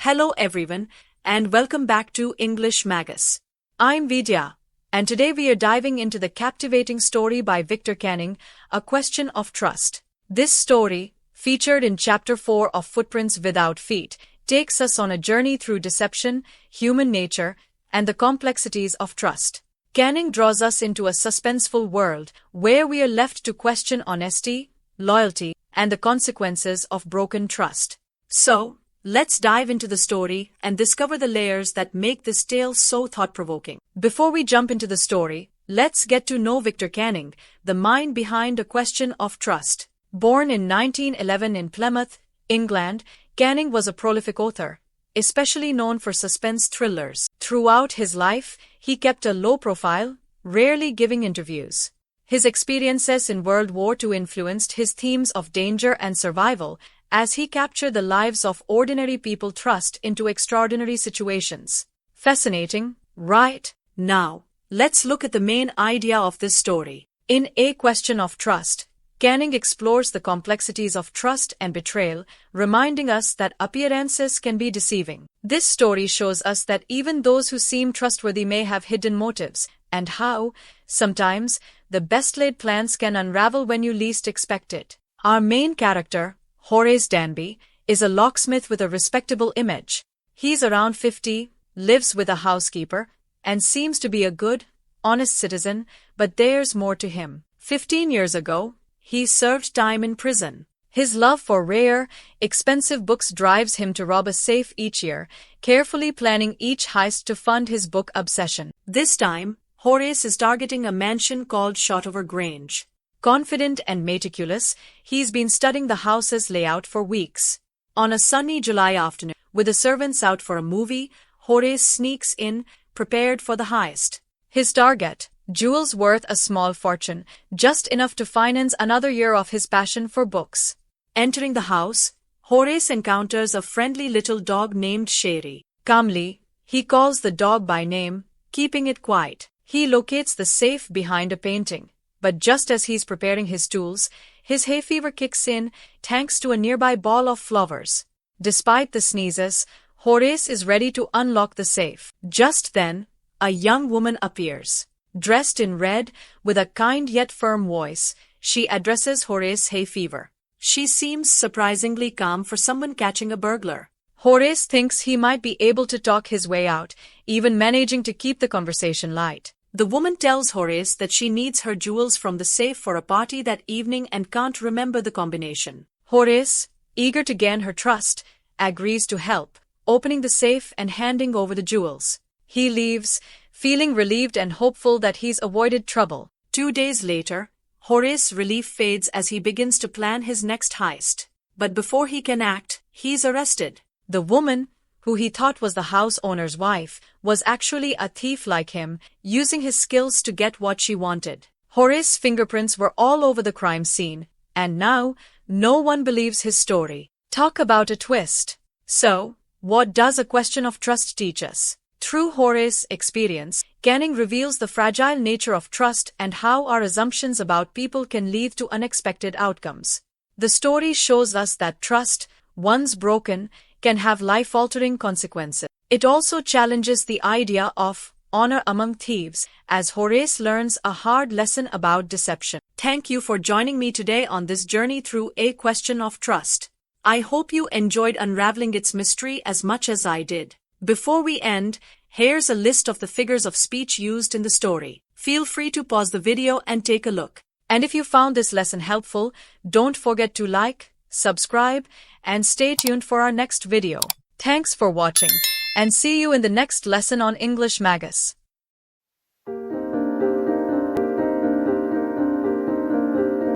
Hello everyone, and welcome back to English Magus. I'm Vidya, and today we are diving into the captivating story by Victor Canning, A Question of Trust. This story, featured in Chapter 4 of Footprints Without Feet, takes us on a journey through deception, human nature, and the complexities of trust. Canning draws us into a suspenseful world where we are left to question honesty, loyalty, and the consequences of broken trust. So, let's dive into the story and discover the layers that make this tale so thought-provoking. Before we jump into the story, let's get to know Victor Canning, the mind behind A Question of Trust. Born in 1911 in Plymouth, England, Canning was a prolific author, especially known for suspense thrillers. Throughout his life, he kept a low profile, rarely giving interviews. His experiences in World War II influenced his themes of danger and survival, as he captured the lives of ordinary people thrust into extraordinary situations. Fascinating, right? Now, let's look at the main idea of this story. In A Question of Trust, Canning explores the complexities of trust and betrayal, reminding us that appearances can be deceiving. This story shows us that even those who seem trustworthy may have hidden motives, and how, sometimes, the best-laid plans can unravel when you least expect it. Our main character, Horace Danby, is a locksmith with a respectable image. He's around 50, lives with a housekeeper, and seems to be a good, honest citizen, but there's more to him. 15 years ago, he served time in prison. His love for rare, expensive books drives him to rob a safe each year, carefully planning each heist to fund his book obsession. This time, Horace is targeting a mansion called Ch-4 Grange. Confident and meticulous, he's been studying the house's layout for weeks. On a sunny July afternoon, with the servants out for a movie, Horace sneaks in, prepared for the heist. His target, jewels worth a small fortune, just enough to finance another year of his passion for books. Entering the house, Horace encounters a friendly little dog named Sherry. Calmly, he calls the dog by name, keeping it quiet. He locates the safe behind a painting. But just as he's preparing his tools, his hay fever kicks in, thanks to a nearby ball of flowers. Despite the sneezes, Horace is ready to unlock the safe. Just then, a young woman appears. Dressed in red, with a kind yet firm voice, she addresses Horace hay fever. She seems surprisingly calm for someone catching a burglar. Horace thinks he might be able to talk his way out, even managing to keep the conversation light. The woman tells Horace that she needs her jewels from the safe for a party that evening and can't remember the combination. Horace, eager to gain her trust, agrees to help, opening the safe and handing over the jewels. He leaves, feeling relieved and hopeful that he's avoided trouble. 2 days later, Horace's relief fades as he begins to plan his next heist. But before he can act, he's arrested. The woman, who he thought was the house owner's wife, was actually a thief like him, using his skills to get what she wanted. Horace's fingerprints were all over the crime scene, and now, no one believes his story. Talk about a twist. So, what does A Question of Trust teach us? Through Horace's experience, Canning reveals the fragile nature of trust and how our assumptions about people can lead to unexpected outcomes. The story shows us that trust, once broken, can have life-altering consequences. It also challenges the idea of honor among thieves, as Horace learns a hard lesson about deception. Thank you for joining me today on this journey through A Question of Trust. I hope you enjoyed unraveling its mystery as much as I did. Before we end, here's a list of the figures of speech used in the story. Feel free to pause the video and take a look. And if you found this lesson helpful, don't forget to like, subscribe, and stay tuned for our next video. Thanks for watching, and see you in the next lesson on English Magus.